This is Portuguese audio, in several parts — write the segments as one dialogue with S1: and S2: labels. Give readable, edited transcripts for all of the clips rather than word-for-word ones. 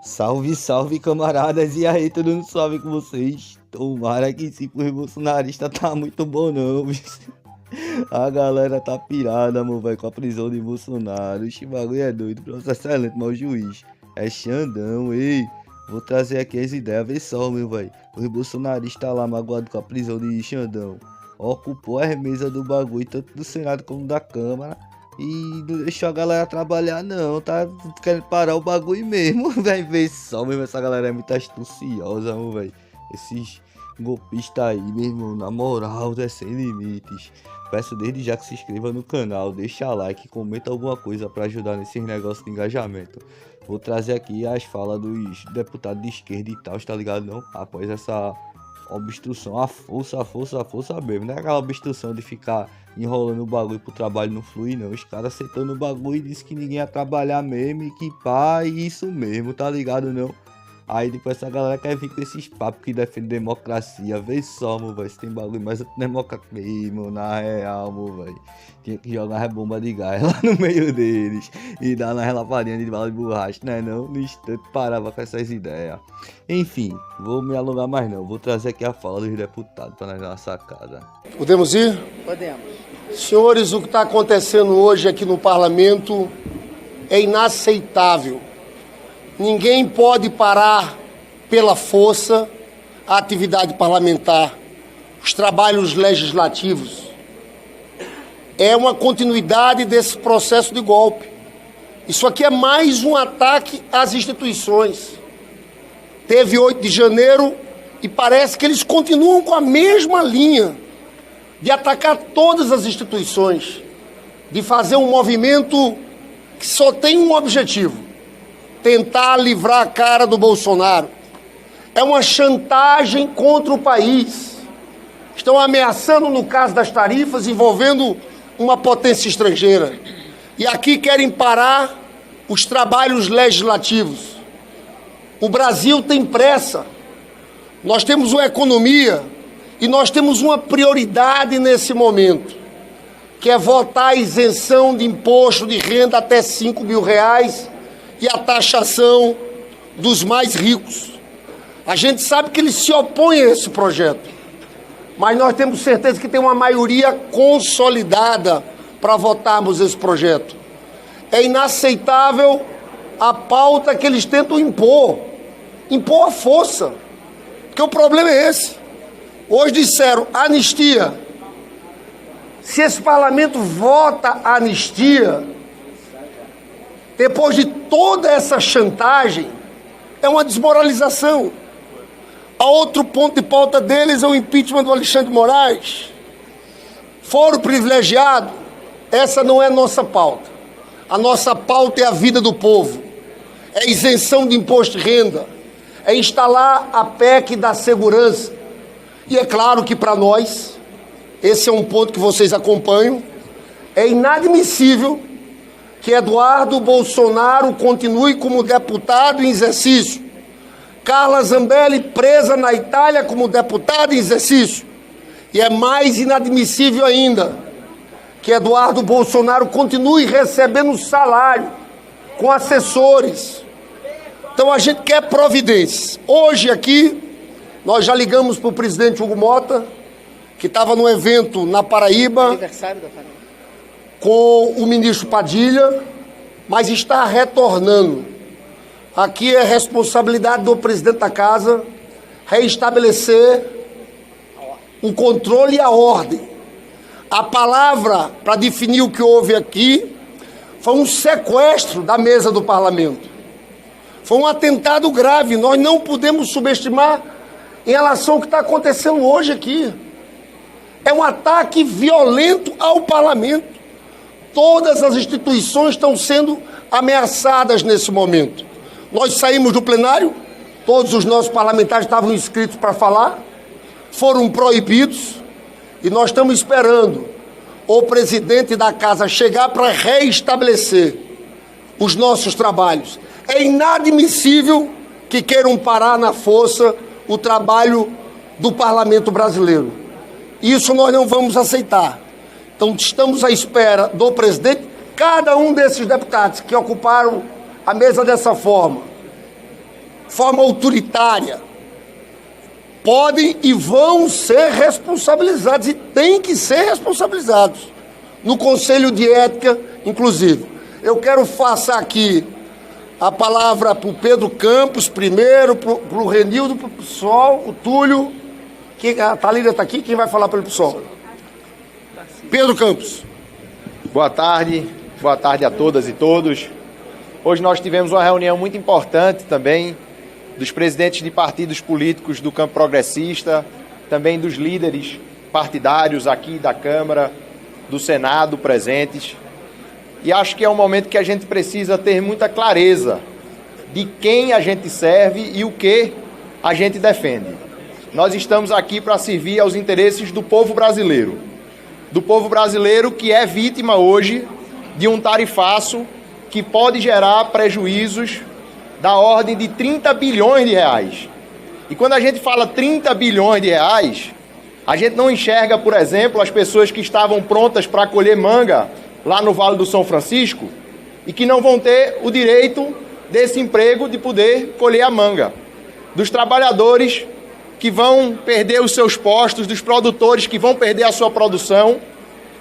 S1: Salve, salve, camaradas! E aí, tudo não suave com vocês? Tomara que sim, pro bolsonarista tá muito bom não, bicho. A galera tá pirada, meu velho, com a prisão de Bolsonaro. Esse bagulho é doido, processo é lento, mas o juiz é Xandão, ei. Vou trazer aqui as ideias, vê só, meu velho. Os bolsonaristas lá magoados com a prisão de Xandão ocupou as mesas do bagulho, tanto do Senado como da Câmara. E não deixou a galera trabalhar não, tá querendo parar o bagulho mesmo, velho. Vê só, mesmo, essa galera é muito astuciosa, velho. Esses golpistas aí, meu irmão, na moral, é sem limites. Peço desde já que se inscreva no canal, deixa like, comenta alguma coisa pra ajudar nesses negócios de engajamento. Vou trazer aqui as falas dos deputados de esquerda e tal, tá ligado não? Após essa obstrução, a força mesmo. Não é aquela obstrução de ficar enrolando o bagulho pro trabalho não fluir, não. Os caras aceitando o bagulho e disse que ninguém ia trabalhar mesmo e que pá, isso mesmo, tá ligado não? Aí depois essa galera quer vir com esses papos que defendem democracia. Vê só, meu velho, se tem bagulho mais democracia, na real, meu velho. Tinha que jogar a bomba de gás lá no meio deles e dar uma relapadinha de bala de borracha, né não? No instante parava com essas ideias. Enfim, vou me alongar mais não. Vou trazer aqui a fala dos deputados para nós dar uma sacada.
S2: Podemos ir?
S3: Podemos.
S2: Senhores, o que está acontecendo hoje aqui no parlamento é inaceitável. Ninguém pode parar pela força a atividade parlamentar, os trabalhos legislativos. É uma continuidade desse processo de golpe. Isso aqui é mais um ataque às instituições. Teve 8 de janeiro e parece que eles continuam com a mesma linha de atacar todas as instituições, de fazer um movimento que só tem um objetivo: tentar livrar a cara do Bolsonaro. É uma chantagem contra o país. Estão ameaçando no caso das tarifas, envolvendo uma potência estrangeira. E aqui querem parar os trabalhos legislativos. O Brasil tem pressa. Nós temos uma economia e nós temos uma prioridade nesse momento, que é votar a isenção de imposto de renda até R$5 mil e a taxação dos mais ricos. A gente sabe que eles se opõem a esse projeto, mas nós temos certeza que tem uma maioria consolidada para votarmos esse projeto. É inaceitável a pauta que eles tentam impor à força, porque o problema é esse. Hoje disseram anistia. Se esse parlamento vota a anistia, depois de toda essa chantagem, é uma desmoralização. A outro ponto de pauta deles é o impeachment do Alexandre de Moraes. Foro privilegiado, essa não é nossa pauta. A nossa pauta é a vida do povo. É isenção de imposto de renda. É instalar a PEC da segurança. E é claro que para nós, esse é um ponto que vocês acompanham, é inadmissível que Eduardo Bolsonaro continue como deputado em exercício. Carla Zambelli presa na Itália como deputada em exercício. E é mais inadmissível ainda que Eduardo Bolsonaro continue recebendo salário com assessores. Então a gente quer providências. Hoje aqui, nós já ligamos para o presidente Hugo Mota, que estava no evento na Paraíba,
S3: Aniversário da Paraíba,
S2: com o ministro Padilha, mas está retornando. Aqui é responsabilidade do presidente da casa reestabelecer o controle e a ordem. A palavra para definir o que houve aqui foi um sequestro da mesa do parlamento. Foi um atentado grave. Nós não podemos subestimar em relação ao que está acontecendo hoje aqui. É um ataque violento ao parlamento. Todas as instituições estão sendo ameaçadas nesse momento. Nós saímos do plenário, todos os nossos parlamentares estavam inscritos para falar, foram proibidos, e nós estamos esperando o presidente da casa chegar para reestabelecer os nossos trabalhos. É inadmissível que queiram parar na força o trabalho do parlamento brasileiro. Isso nós não vamos aceitar. Então estamos à espera do presidente. Cada um desses deputados que ocuparam a mesa dessa forma forma autoritária, podem e vão ser responsabilizados, e têm que ser responsabilizados, no Conselho de Ética, inclusive. Eu quero passar aqui a palavra para o Pedro Campos, primeiro, para o Renildo, para o PSOL, o Túlio. A Thalíria está aqui, quem vai falar pelo PSOL? Pedro Campos.
S3: Boa tarde a todas e todos. Hoje nós tivemos uma reunião muito importante também dos presidentes de partidos políticos do campo progressista, também dos líderes partidários aqui da Câmara, do Senado presentes. E acho que é um momento que a gente precisa ter muita clareza de quem a gente serve e o que a gente defende. Nós estamos aqui para servir aos interesses do povo brasileiro. Do povo brasileiro que é vítima hoje de um tarifaço que pode gerar prejuízos da ordem de 30 bilhões de reais. E quando a gente fala 30 bilhões de reais, a gente não enxerga, por exemplo, as pessoas que estavam prontas para colher manga lá no Vale do São Francisco e que não vão ter o direito desse emprego de poder colher a manga. Dos trabalhadores que vão perder os seus postos, dos produtores que vão perder a sua produção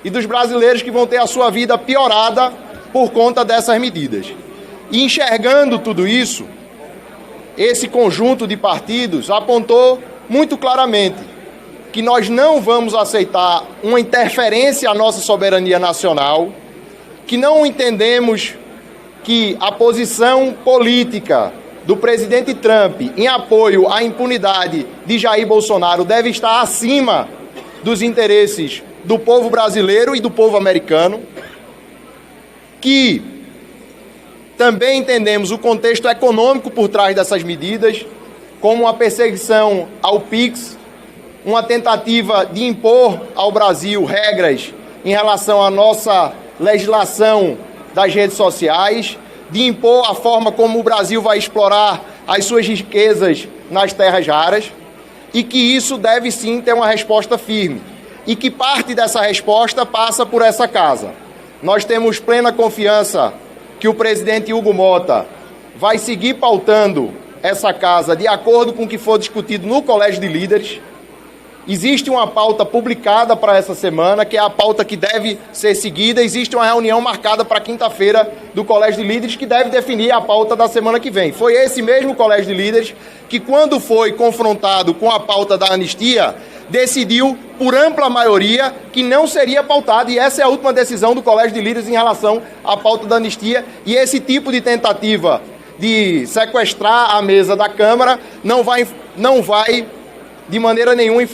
S3: e dos brasileiros que vão ter a sua vida piorada por conta dessas medidas. E enxergando tudo isso, esse conjunto de partidos apontou muito claramente que nós não vamos aceitar uma interferência à nossa soberania nacional, que não entendemos que a posição política do presidente Trump em apoio à impunidade de Jair Bolsonaro deve estar acima dos interesses do povo brasileiro e do povo americano, que também entendemos o contexto econômico por trás dessas medidas, como uma perseguição ao PIX, uma tentativa de impor ao Brasil regras em relação à nossa legislação das redes sociais, de impor a forma como o Brasil vai explorar as suas riquezas nas terras raras, e que isso deve sim ter uma resposta firme, e que parte dessa resposta passa por essa casa. Nós temos plena confiança que o presidente Hugo Mota vai seguir pautando essa casa de acordo com o que for discutido no Colégio de Líderes. Existe uma pauta publicada para essa semana, que é a pauta que deve ser seguida. Existe uma reunião marcada para quinta-feira do Colégio de Líderes, que deve definir a pauta da semana que vem. Foi esse mesmo Colégio de Líderes que, quando foi confrontado com a pauta da anistia, decidiu, por ampla maioria, que não seria pautado. E essa é a última decisão do Colégio de Líderes em relação à pauta da anistia. E esse tipo de tentativa de sequestrar a mesa da Câmara não vai de maneira nenhuma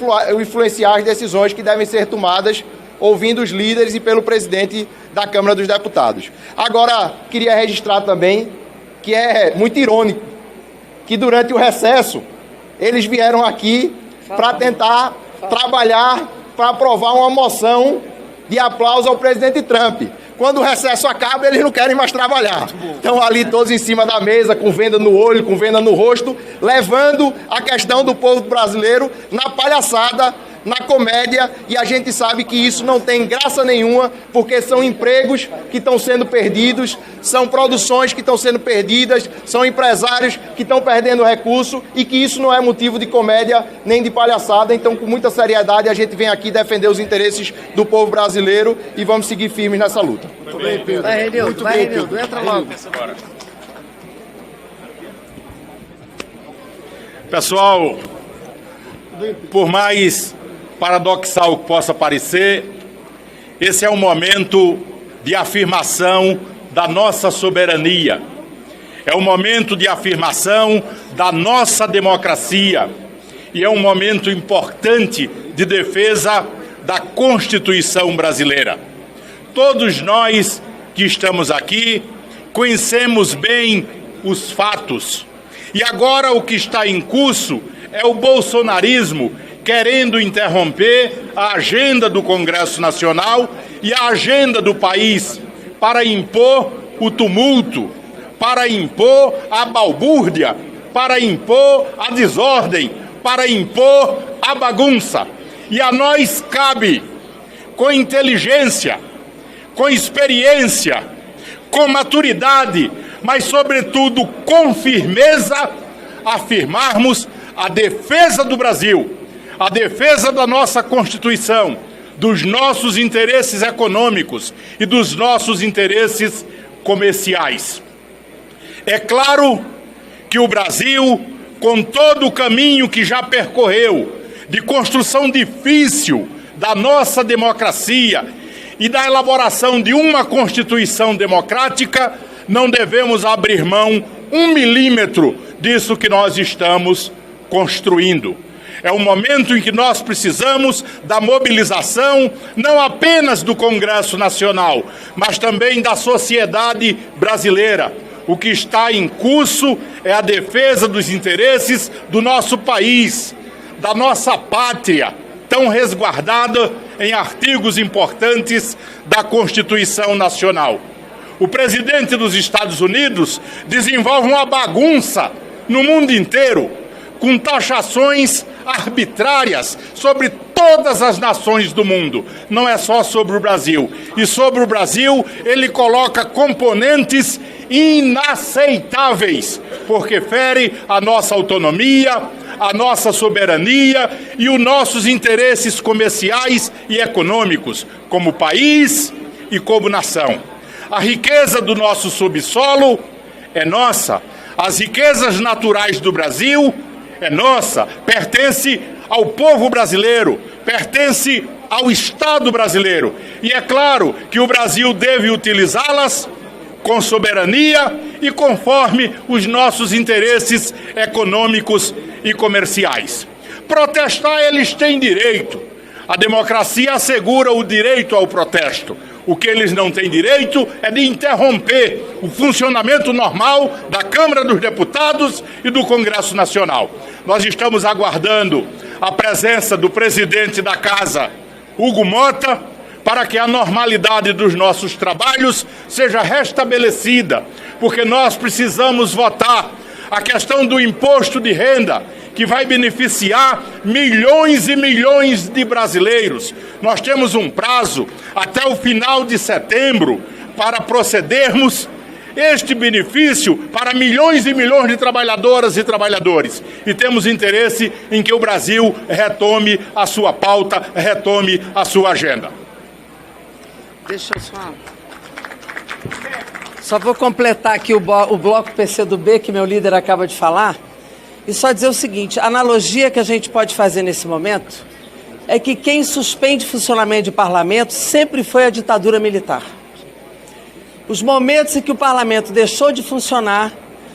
S3: influenciar as decisões que devem ser tomadas ouvindo os líderes e pelo presidente da Câmara dos Deputados. Agora, queria registrar também que é muito irônico que durante o recesso eles vieram aqui para tentar trabalhar para aprovar uma moção de aplauso ao presidente Trump. Quando o recesso acaba, eles não querem mais trabalhar. Estão ali todos em cima da mesa, com venda no olho, com venda no rosto, levando a questão do povo brasileiro na palhaçada, na comédia, e a gente sabe que isso não tem graça nenhuma, porque são empregos que estão sendo perdidos, são produções que estão sendo perdidas, são empresários que estão perdendo recurso, e que isso não é motivo de comédia nem de palhaçada. Então, com muita seriedade, a gente vem aqui defender os interesses do povo brasileiro e vamos seguir firmes nessa luta.
S2: Muito bem, Pedro.
S4: Vai, Renildo,
S2: Muito bem, Pedro.
S4: entra logo.
S5: Pessoal, por mais paradoxal que possa parecer, esse é um momento de afirmação da nossa soberania. É um momento de afirmação da nossa democracia. E é um momento importante de defesa da Constituição brasileira. Todos nós que estamos aqui conhecemos bem os fatos. E agora o que está em curso é o bolsonarismo querendo interromper a agenda do Congresso Nacional e a agenda do país para impor o tumulto, para impor a balbúrdia, para impor a desordem, para impor a bagunça. E a nós cabe, com inteligência, com experiência, com maturidade, mas sobretudo com firmeza, afirmarmos a defesa do Brasil, a defesa da nossa Constituição, dos nossos interesses econômicos e dos nossos interesses comerciais. É claro que o Brasil, com todo o caminho que já percorreu, de construção difícil da nossa democracia e da elaboração de uma Constituição democrática, não devemos abrir mão 1 milímetro disso que nós estamos construindo. É um momento em que nós precisamos da mobilização, não apenas do Congresso Nacional, mas também da sociedade brasileira. O que está em curso é a defesa dos interesses do nosso país, da nossa pátria, tão resguardada em artigos importantes da Constituição Nacional. O presidente dos Estados Unidos desenvolve uma bagunça no mundo inteiro, com taxações arbitrárias sobre todas as nações do mundo, não é só sobre o Brasil. E sobre o Brasil ele coloca componentes inaceitáveis, porque fere a nossa autonomia, a nossa soberania e os nossos interesses comerciais e econômicos, como país e como nação. A riqueza do nosso subsolo é nossa, as riquezas naturais do Brasil é nossa, pertence ao povo brasileiro, pertence ao Estado brasileiro. E é claro que o Brasil deve utilizá-las com soberania e conforme os nossos interesses econômicos e comerciais. Protestar eles têm direito. A democracia assegura o direito ao protesto. O que eles não têm direito é de interromper o funcionamento normal da Câmara dos Deputados e do Congresso Nacional. Nós estamos aguardando a presença do presidente da Casa, Hugo Mota, para que a normalidade dos nossos trabalhos seja restabelecida, porque nós precisamos votar a questão do imposto de renda, que vai beneficiar milhões e milhões de brasileiros. Nós temos um prazo até o final de setembro para procedermos este benefício para milhões e milhões de trabalhadoras e trabalhadores. E temos interesse em que o Brasil retome a sua pauta, retome a sua agenda.
S4: Deixa eu só vou completar aqui o bloco PCdoB, que meu líder acaba de falar, e só dizer o seguinte: a analogia que a gente pode fazer nesse momento é que quem suspende funcionamento de parlamento sempre foi a ditadura militar. Os momentos em que o parlamento deixou de funcionar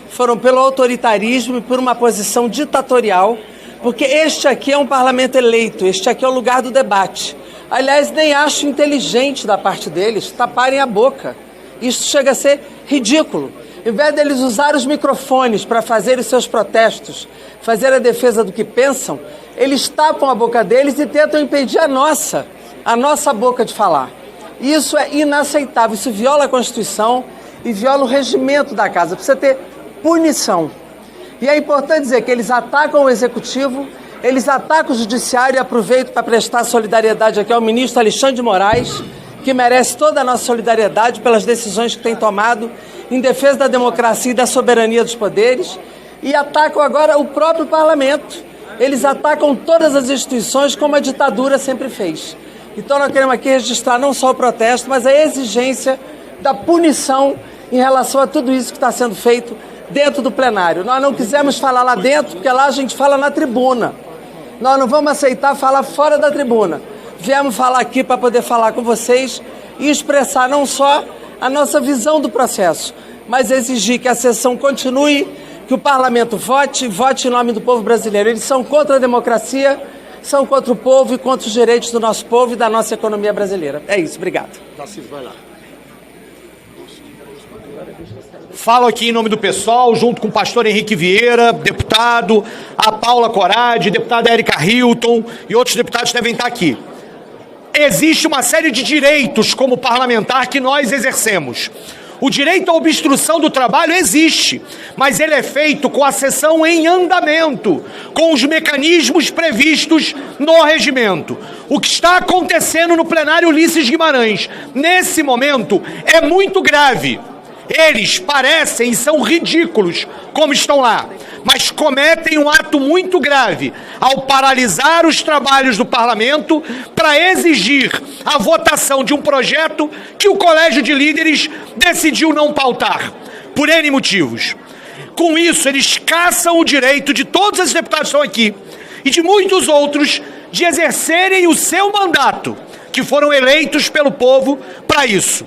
S4: foram pelo autoritarismo e por uma posição ditatorial, porque este aqui é um parlamento eleito, este aqui é o lugar do debate. Aliás, nem acho inteligente da parte deles taparem a boca. Isso chega a ser ridículo. Em vez deles usar os microfones para fazer os seus protestos, fazer a defesa do que pensam, eles tapam a boca deles e tentam impedir a nossa boca de falar. Isso é inaceitável, isso viola a Constituição e viola o regimento da Casa. Precisa ter punição. E é importante dizer que eles atacam o Executivo, eles atacam o Judiciário, e aproveito para prestar solidariedade aqui ao ministro Alexandre de Moraes, que merece toda a nossa solidariedade pelas decisões que tem tomado em defesa da democracia e da soberania dos poderes, e atacam agora o próprio parlamento. Eles atacam todas as instituições como a ditadura sempre fez. Então nós queremos aqui registrar não só o protesto, mas a exigência da punição em relação a tudo isso que está sendo feito dentro do plenário. Nós não quisemos falar lá dentro, porque lá a gente fala na tribuna. Nós não vamos aceitar falar fora da tribuna. Viemos falar aqui para poder falar com vocês e expressar não só a nossa visão do processo, mas exigir que a sessão continue, que o parlamento vote em nome do povo brasileiro. Eles são contra a democracia, são contra o povo e contra os direitos do nosso povo e da nossa economia brasileira. É isso, obrigado.
S6: Falo aqui em nome do pessoal, junto com o pastor Henrique Vieira, deputado, a Paula Corade, deputada Érica Hilton e outros deputados devem estar aqui. Existe uma série de direitos como parlamentar que nós exercemos. O direito à obstrução do trabalho existe, mas ele é feito com a sessão em andamento, com os mecanismos previstos no regimento. O que está acontecendo no plenário Ulisses Guimarães, nesse momento, é muito grave. Eles parecem e são ridículos como estão lá. mas cometem um ato muito grave ao paralisar os trabalhos do parlamento para exigir a votação de um projeto que o Colégio de Líderes decidiu não pautar, por N motivos. Com isso, eles caçam o direito de todos os deputados que estão aqui e de muitos outros de exercerem o seu mandato, que foram eleitos pelo povo para isso.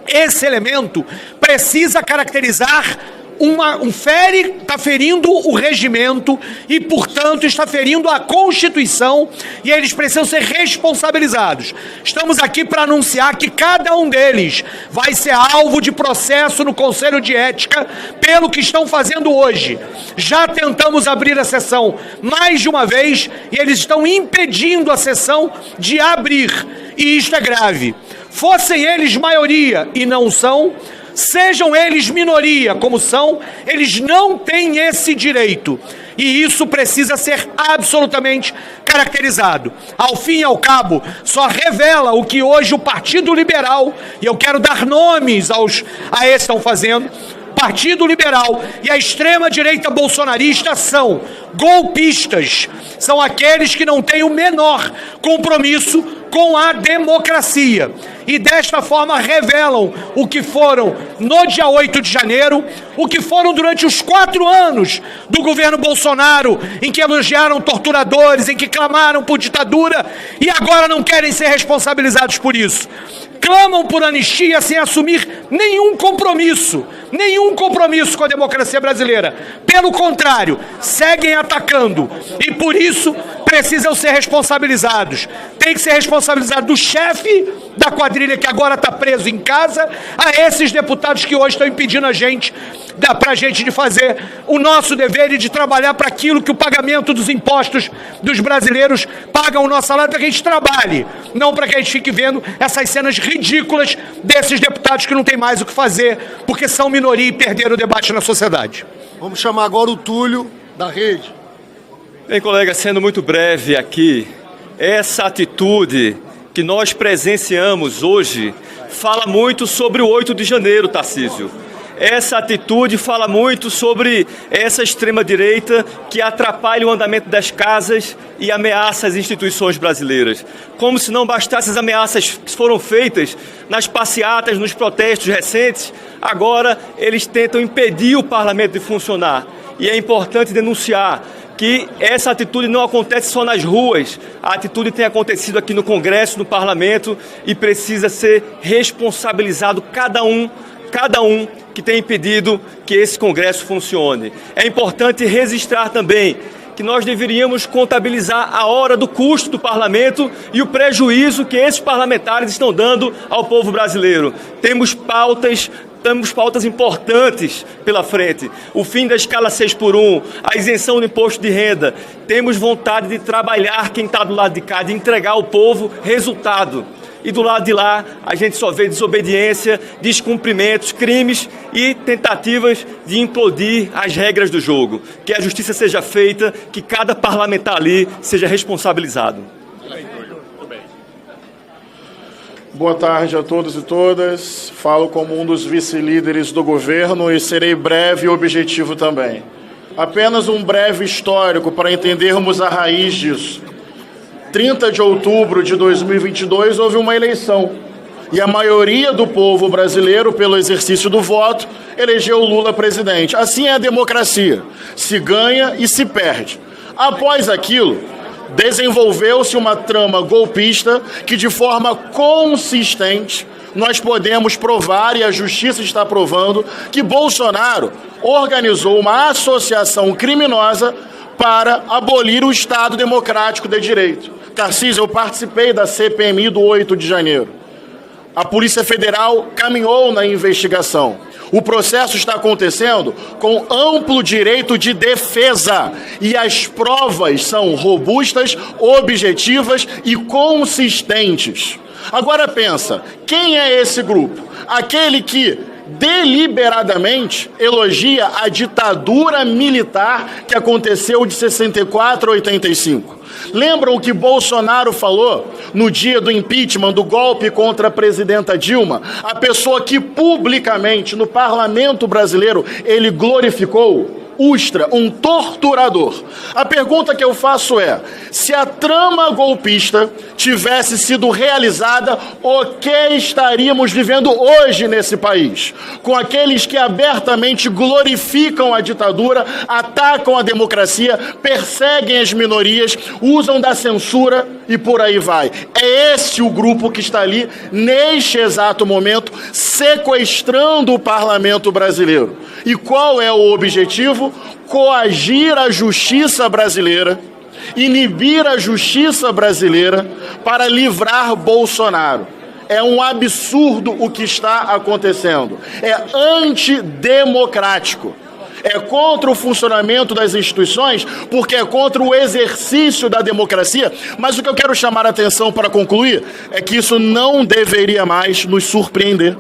S6: Esse elemento precisa caracterizar está ferindo o regimento e, portanto, está ferindo a Constituição, e eles precisam ser responsabilizados. Estamos aqui para anunciar que cada um deles vai ser alvo de processo no Conselho de Ética pelo que estão fazendo hoje. Já tentamos abrir a sessão mais de uma vez e eles estão impedindo a sessão de abrir, e isto é grave. Fossem eles maioria e não são, sejam eles minoria, como são, eles não têm esse direito. E isso precisa ser absolutamente caracterizado. Ao fim e ao cabo, só revela o que hoje o Partido Liberal, e eu quero dar nomes a esses que estão fazendo, Partido Liberal e a extrema-direita bolsonarista são golpistas, são aqueles que não têm o menor compromisso com a democracia. E desta forma revelam o que foram no dia 8 de janeiro, o que foram durante os 4 anos do governo Bolsonaro, em que elogiaram torturadores, em que clamaram por ditadura e agora não querem ser responsabilizados por isso. Clamam por anistia sem assumir nenhum compromisso com a democracia brasileira. Pelo contrário, seguem atacando e por isso precisam ser responsabilizados. Tem que ser responsabilizado do chefe da quadrilha que agora está preso em casa, a esses deputados que hoje estão impedindo a gente de fazer o nosso dever e de trabalhar para aquilo que o pagamento dos impostos dos brasileiros pagam o nosso salário, para que a gente trabalhe, não para que a gente fique vendo essas cenas ridículas desses deputados que não tem mais o que fazer, porque são minoria e perderam o debate na sociedade.
S2: Vamos chamar agora o Túlio, da Rede.
S7: Bem, colega, sendo muito breve aqui, essa atitude que nós presenciamos hoje fala muito sobre o 8 de janeiro, Tarcísio. Essa atitude fala muito sobre essa extrema-direita que atrapalha o andamento das casas e ameaça as instituições brasileiras. Como se não bastassem as ameaças que foram feitas nas passeatas, nos protestos recentes, agora eles tentam impedir o parlamento de funcionar. E é importante denunciar que essa atitude não acontece só nas ruas, a atitude tem acontecido aqui no Congresso, no Parlamento, e precisa ser responsabilizado cada um que tem impedido que esse Congresso funcione. É importante registrar também que nós deveríamos contabilizar a hora do custo do parlamento e o prejuízo que esses parlamentares estão dando ao povo brasileiro. Temos pautas importantes pela frente. O fim da escala 6x1, a isenção do imposto de renda. Temos vontade de trabalhar quem está do lado de cá, de entregar ao povo resultado. E do lado de lá, a gente só vê desobediência, descumprimentos, crimes e tentativas de implodir as regras do jogo. Que a justiça seja feita, que cada parlamentar ali seja responsabilizado.
S8: Boa tarde a todos e todas. Falo como um dos vice-líderes do governo e serei breve e objetivo também. Apenas um breve histórico para entendermos a raiz disso. 30 de outubro de 2022 houve uma eleição e a maioria do povo brasileiro, pelo exercício do voto, elegeu Lula presidente. Assim é a democracia, se ganha e se perde. Após aquilo, desenvolveu-se uma trama golpista que, de forma consistente, nós podemos provar, e a justiça está provando, que Bolsonaro organizou uma associação criminosa para abolir o Estado democrático de direito. Tarcísio, eu participei da CPMI do 8 de janeiro. A Polícia Federal caminhou na investigação. O processo está acontecendo com amplo direito de defesa e as provas são robustas, objetivas e consistentes. Agora pensa, quem é esse grupo? Aquele que deliberadamente elogia a ditadura militar que aconteceu de 64 a 85. Lembram o que Bolsonaro falou no dia do impeachment, do golpe contra a presidenta Dilma? A pessoa que publicamente no parlamento brasileiro ele glorificou Ustra, um torturador. A pergunta que eu faço é, se a trama golpista tivesse sido realizada, o que estaríamos vivendo hoje nesse país? Com aqueles que abertamente glorificam a ditadura, atacam a democracia, perseguem as minorias, usam da censura e por aí vai. É esse o grupo que está ali, neste exato momento, sequestrando o parlamento brasileiro. E qual é o objetivo? Coagir a justiça brasileira, inibir a justiça brasileira para livrar Bolsonaro. É um absurdo o que está acontecendo. É antidemocrático. É contra o funcionamento das instituições, porque é contra o exercício da democracia. Mas o que eu quero chamar a atenção para concluir é que isso não deveria mais nos surpreender.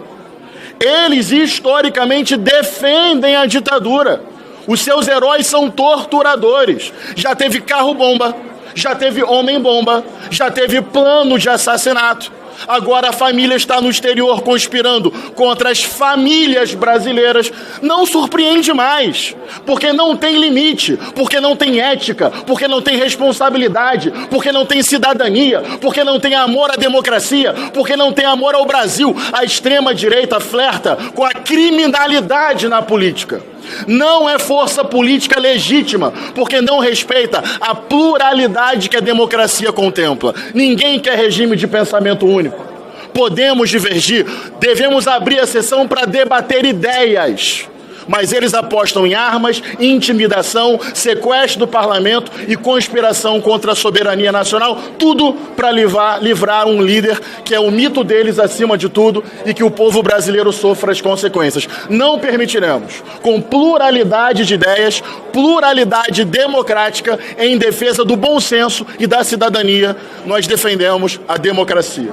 S8: Eles historicamente defendem a ditadura. Os seus heróis são torturadores. Já teve carro-bomba, já teve homem-bomba, já teve plano de assassinato. Agora a família está no exterior conspirando contra as famílias brasileiras. Não surpreende mais, porque não tem limite, porque não tem ética, porque não tem responsabilidade, porque não tem cidadania, porque não tem amor à democracia, porque não tem amor ao Brasil. A extrema-direita flerta com a criminalidade na política. Não é força política legítima, porque não respeita a pluralidade que a democracia contempla. Ninguém quer regime de pensamento único. Podemos divergir, devemos abrir a sessão para debater ideias. Mas eles apostam em armas, intimidação, sequestro do parlamento e conspiração contra a soberania nacional, tudo para livrar um líder que é o mito deles acima de tudo e que o povo brasileiro sofra as consequências. Não permitiremos, com pluralidade de ideias, pluralidade democrática em defesa do bom senso e da cidadania, nós defendemos a democracia.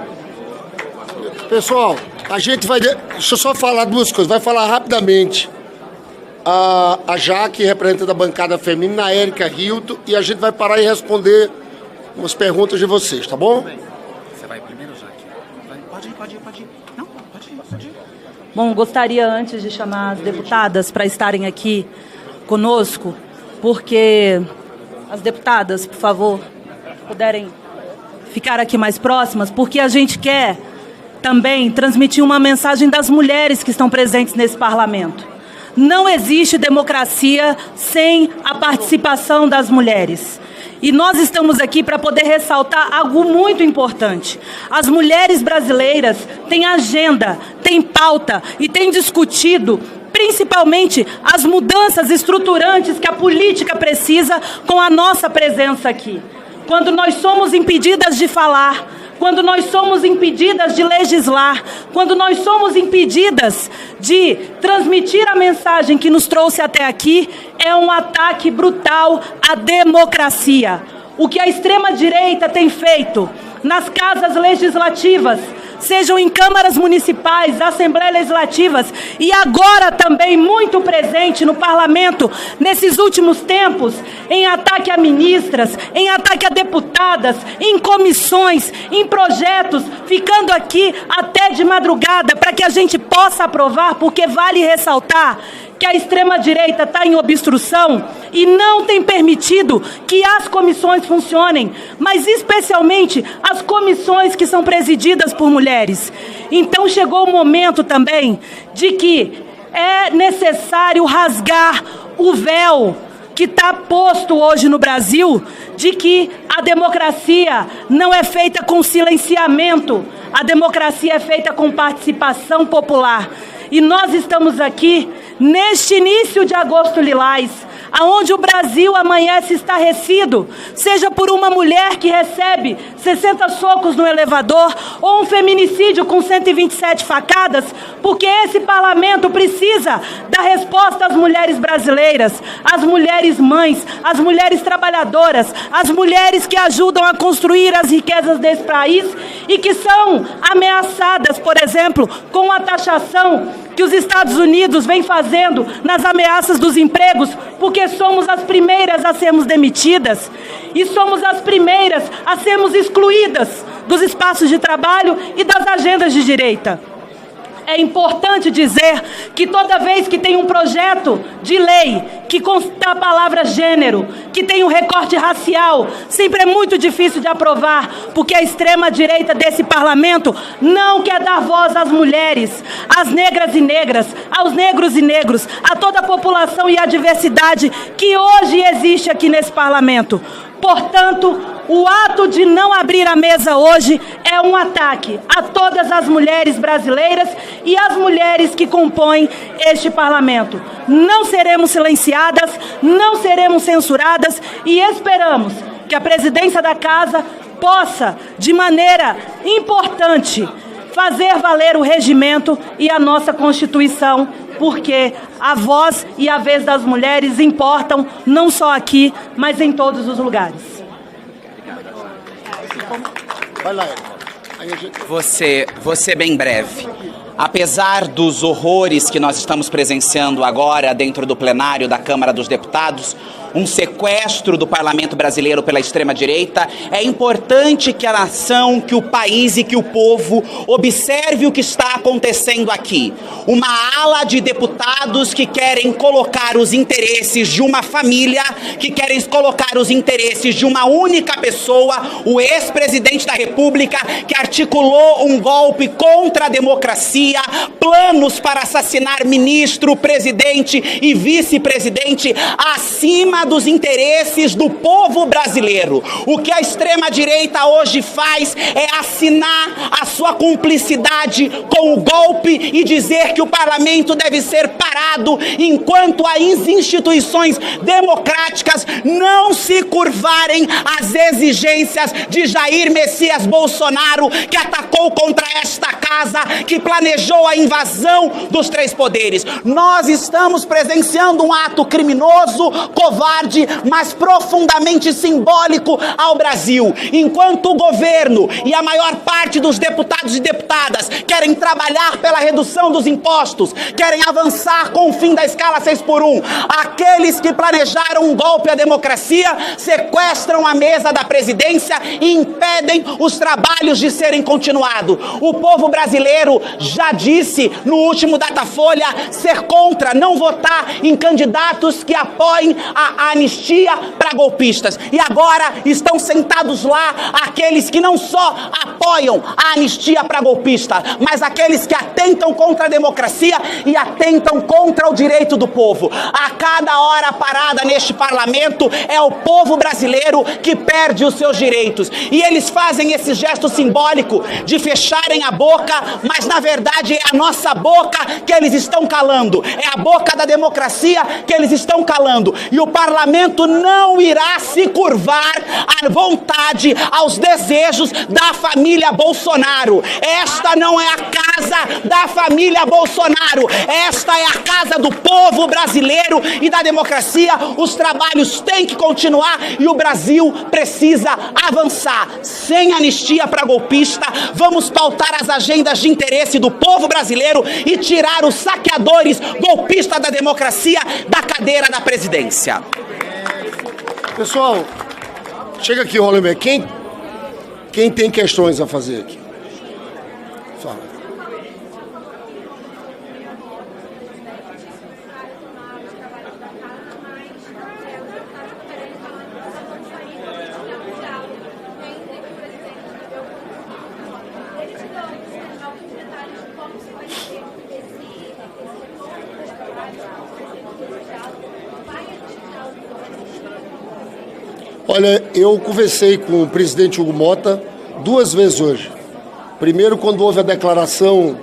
S2: Pessoal, a gente vai... Deixa eu só falar duas coisas, vai falar rapidamente. A Jaque, representante da bancada feminina, a Érica Hilton, e a gente vai parar e responder umas perguntas de vocês, tá bom?
S9: Você vai primeiro, Jaque? Pode ir. Não, pode ir.
S10: Bom, gostaria antes de chamar as deputadas para estarem aqui conosco, porque as deputadas, por favor, puderem ficar aqui mais próximas, porque a gente quer também transmitir uma mensagem das mulheres que estão presentes nesse parlamento. Não existe democracia sem a participação das mulheres. E nós estamos aqui para poder ressaltar algo muito importante. As mulheres brasileiras têm agenda, têm pauta e têm discutido principalmente as mudanças estruturantes que a política precisa com a nossa presença aqui. Quando nós somos impedidas de falar, quando nós somos impedidas de legislar, quando nós somos impedidas de transmitir a mensagem que nos trouxe até aqui, é um ataque brutal à democracia. O que a extrema-direita tem feito nas casas legislativas, sejam em câmaras municipais, assembleias legislativas e agora também muito presente no parlamento nesses últimos tempos, em ataque a ministras, em ataque a deputadas, em comissões, em projetos, ficando aqui até de madrugada para que a gente possa aprovar, porque vale ressaltar que a extrema-direita está em obstrução e não tem permitido que as comissões funcionem, mas especialmente as comissões que são presididas por mulheres. Então chegou o momento também de que é necessário rasgar o véu que está posto hoje no Brasil, de que a democracia não é feita com silenciamento, a democracia é feita com participação popular. E nós estamos aqui neste início de agosto lilás, aonde o Brasil amanhece estarrecido, seja por uma mulher que recebe 60 socos no elevador ou um feminicídio com 127 facadas, porque esse parlamento precisa dar resposta às mulheres brasileiras, às mulheres mães, às mulheres trabalhadoras, às mulheres que ajudam a construir as riquezas desse país e que são ameaçadas, por exemplo, com a taxação que os Estados Unidos vem fazendo nas ameaças dos empregos, porque somos as primeiras a sermos demitidas e somos as primeiras a sermos excluídas dos espaços de trabalho e das agendas de direita. É importante dizer que toda vez que tem um projeto de lei que consta a palavra gênero, que tem um recorte racial, sempre é muito difícil de aprovar, porque a extrema-direita desse parlamento não quer dar voz às mulheres, às negras e negras, aos negros e negros, a toda a população e a diversidade que hoje existe aqui nesse parlamento. Portanto, o ato de não abrir a mesa hoje é um ataque a todas as mulheres brasileiras e as mulheres que compõem este parlamento. Não seremos silenciadas, não seremos censuradas e esperamos que a presidência da Casa possa, de maneira importante, fazer valer o regimento e a nossa Constituição, porque a voz e a vez das mulheres importam não só aqui, mas em todos os lugares.
S2: Vai lá,
S9: Você bem breve. Apesar dos horrores que nós estamos presenciando agora dentro do plenário da Câmara dos Deputados, um sequestro do parlamento brasileiro pela extrema-direita, é importante que a nação, que o país e que o povo observe o que está acontecendo aqui. Uma ala de deputados que querem colocar os interesses de uma família, que querem colocar os interesses de uma única pessoa, o ex-presidente da República, que articulou um golpe contra a democracia, planos para assassinar ministro, presidente e vice-presidente acima dos interesses do povo brasileiro. O que a extrema-direita hoje faz é assinar a sua cumplicidade com o golpe e dizer que o parlamento deve ser parado enquanto as instituições democráticas não se curvarem às exigências de Jair Messias Bolsonaro, que atacou contra esta casa, que planejou a invasão dos três poderes. Nós estamos presenciando um ato criminoso, covarde, mas profundamente simbólico ao Brasil. Enquanto o governo e a maior parte dos deputados e deputadas querem trabalhar pela redução dos impostos, querem avançar com o fim da escala 6x1, aqueles que planejaram um golpe à democracia sequestram a mesa da presidência e impedem os trabalhos de serem continuados. O povo brasileiro já disse no último Datafolha ser contra, não votar em candidatos que apoiem a anistia para golpistas. E agora estão sentados lá aqueles que não só apoiam a anistia para golpista, mas aqueles que atentam contra a democracia e atentam contra o direito do povo. A cada hora parada neste parlamento é o povo brasileiro que perde os seus direitos. E eles fazem esse gesto simbólico de fecharem a boca, mas na verdade é a nossa boca que eles estão calando. É a boca da democracia que eles estão calando. E o parlamento não irá se curvar à vontade, aos desejos da família Bolsonaro. Esta não é a casa da família Bolsonaro. Esta é a casa do povo brasileiro e da democracia. Os trabalhos têm que continuar e o Brasil precisa avançar. Sem anistia para golpista, vamos pautar as agendas de interesse do povo brasileiro e tirar os saqueadores golpistas da democracia da cadeira da presidência.
S2: Pessoal, chega aqui, Hollenberg. Quem tem questões a fazer aqui? Fala. Olha, eu conversei com o presidente Hugo Motta 2 vezes hoje. Primeiro, quando houve a declaração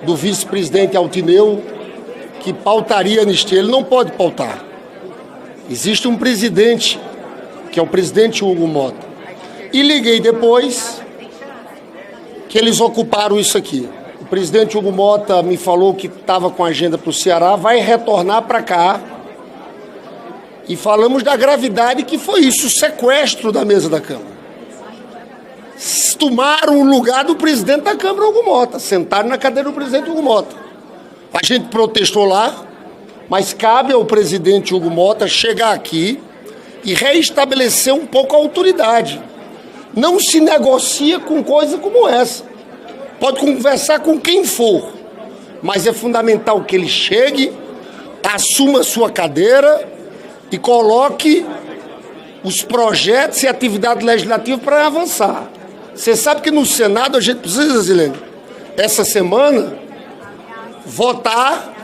S2: do vice-presidente Altineu, que pautaria a anistia. Ele não pode pautar. Existe um presidente, que é o presidente Hugo Motta. E liguei depois que eles ocuparam isso aqui. O presidente Hugo Motta me falou que estava com a agenda para o Ceará, vai retornar para cá. E falamos da gravidade que foi isso, o sequestro da mesa da Câmara. Tomaram o lugar do presidente da Câmara, Hugo Motta, sentaram na cadeira do presidente Hugo Motta. A gente protestou lá, mas cabe ao presidente Hugo Motta chegar aqui e reestabelecer um pouco a autoridade. Não se negocia com coisa como essa. Pode conversar com quem for. mas é fundamental que ele chegue, assuma sua cadeira e coloque os projetos e atividade legislativa para avançar. Você sabe que no Senado a gente precisa, Zilene, essa semana, votar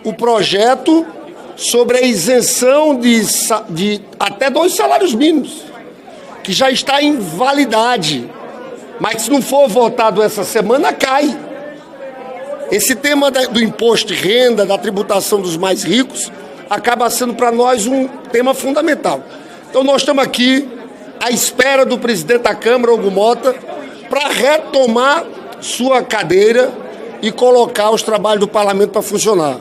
S2: o projeto sobre a isenção de até 2 salários mínimos, que já está em validade. Mas se não for votado essa semana, cai. Esse tema do imposto de renda, da tributação dos mais ricos, acaba sendo para nós um tema fundamental. Então nós estamos aqui à espera do presidente da Câmara, Hugo Mota, para retomar sua cadeira e colocar os trabalhos do parlamento para funcionar.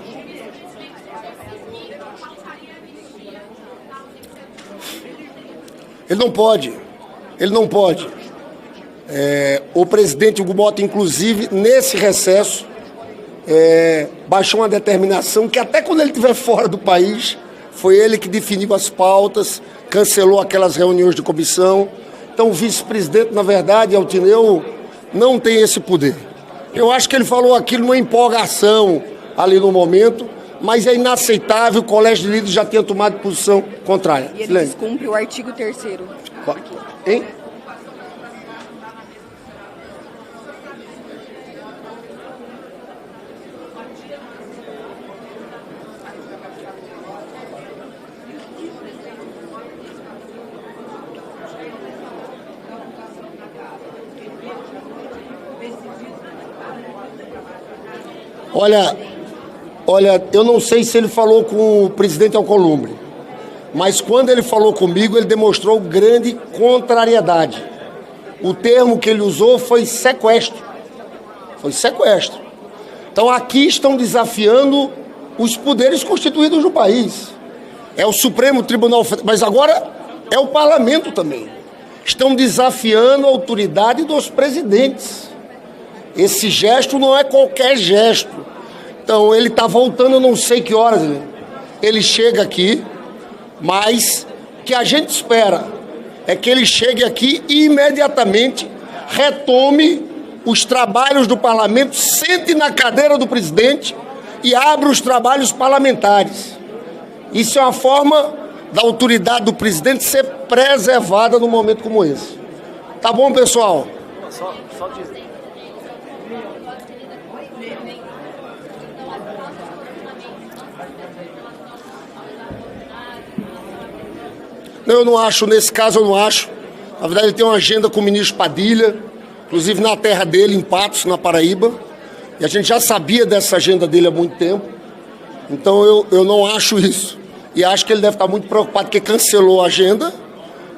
S2: Ele não pode. O presidente Hugo Mota, inclusive, nesse recesso, baixou uma determinação que até quando ele estiver fora do país, foi ele que definiu as pautas, cancelou aquelas reuniões de comissão. Então o vice-presidente, na verdade, Altineu, não tem esse poder. Eu acho que ele falou aquilo numa empolgação ali no momento, mas é inaceitável, o Colégio de Líderes já tinha tomado posição contrária.
S11: E ele descumpre o artigo 3º.
S2: Hein? Olha, eu não sei se ele falou com o presidente Alcolumbre, mas quando ele falou comigo, ele demonstrou grande contrariedade. O termo que ele usou foi sequestro. Então aqui estão desafiando os poderes constituídos no país. É o Supremo Tribunal Federal, mas agora é o parlamento também. Estão desafiando a autoridade dos presidentes. Esse gesto não é qualquer gesto. Então, ele está voltando, eu não sei que horas ele chega aqui, mas o que a gente espera é que ele chegue aqui e imediatamente retome os trabalhos do parlamento, sente na cadeira do presidente e abra os trabalhos parlamentares. Isso é uma forma da autoridade do presidente ser preservada num momento como esse. Tá bom, pessoal? Só dizer. Não, eu não acho, nesse caso eu não acho. Na verdade, ele tem uma agenda com o ministro Padilha, inclusive na terra dele, em Patos, na Paraíba. E a gente já sabia dessa agenda dele há muito tempo. Então eu não acho isso. E acho que ele deve estar muito preocupado porque cancelou a agenda,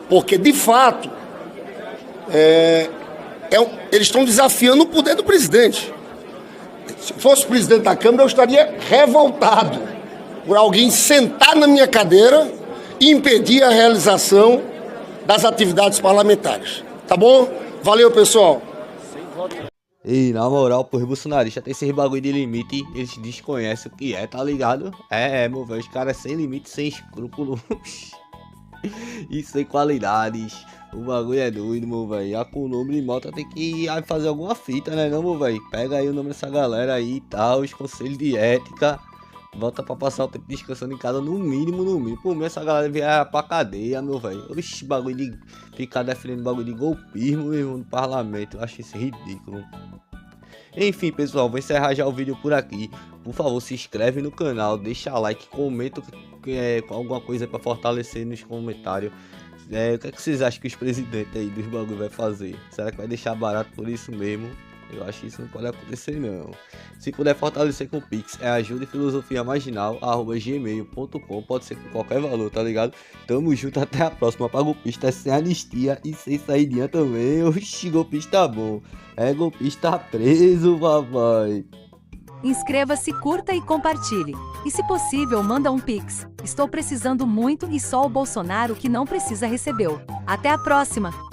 S2: porque de fato eles estão desafiando o poder do presidente. Se fosse o presidente da Câmara, eu estaria revoltado por alguém sentar na minha cadeira e impedir a realização das atividades parlamentares. Tá bom? Valeu, pessoal.
S1: E na moral, por bolsonarista tem esse bagulho de limite, eles desconhecem o que é, tá ligado? Meu velho, os caras sem limite, sem escrúpulos e sem qualidades. O bagulho é doido, meu velho. A Alcolumbre e Mota tem que ir fazer alguma fita, né, não, meu velho? Pega aí o nome dessa galera aí e tal, os conselhos de ética. Volta pra passar o tempo descansando em casa, no mínimo. Por mim, essa galera vier pra cadeia, meu velho. Oxi, bagulho de ficar defendendo bagulho de golpismo mesmo no parlamento. Eu acho isso ridículo. Enfim, pessoal, vou encerrar já o vídeo por aqui. Por favor, se inscreve no canal, deixa like, comenta alguma coisa pra fortalecer nos comentários. O que é que vocês acham que os presidentes aí dos bagulho vai fazer? Será que vai deixar barato por isso mesmo? Eu acho que isso não pode acontecer, não. Se puder fortalecer com o Pix, é ajudafilosofiamarginal@gmail.com. Pode ser com qualquer valor, tá ligado? Tamo junto, até a próxima. Pra golpista sem anistia e sem saidinha também. Oxi, golpista bom. É golpista preso, papai.
S12: Inscreva-se, curta e compartilhe. E se possível, manda um Pix. Estou precisando muito e só o Bolsonaro que não precisa recebeu. Até a próxima!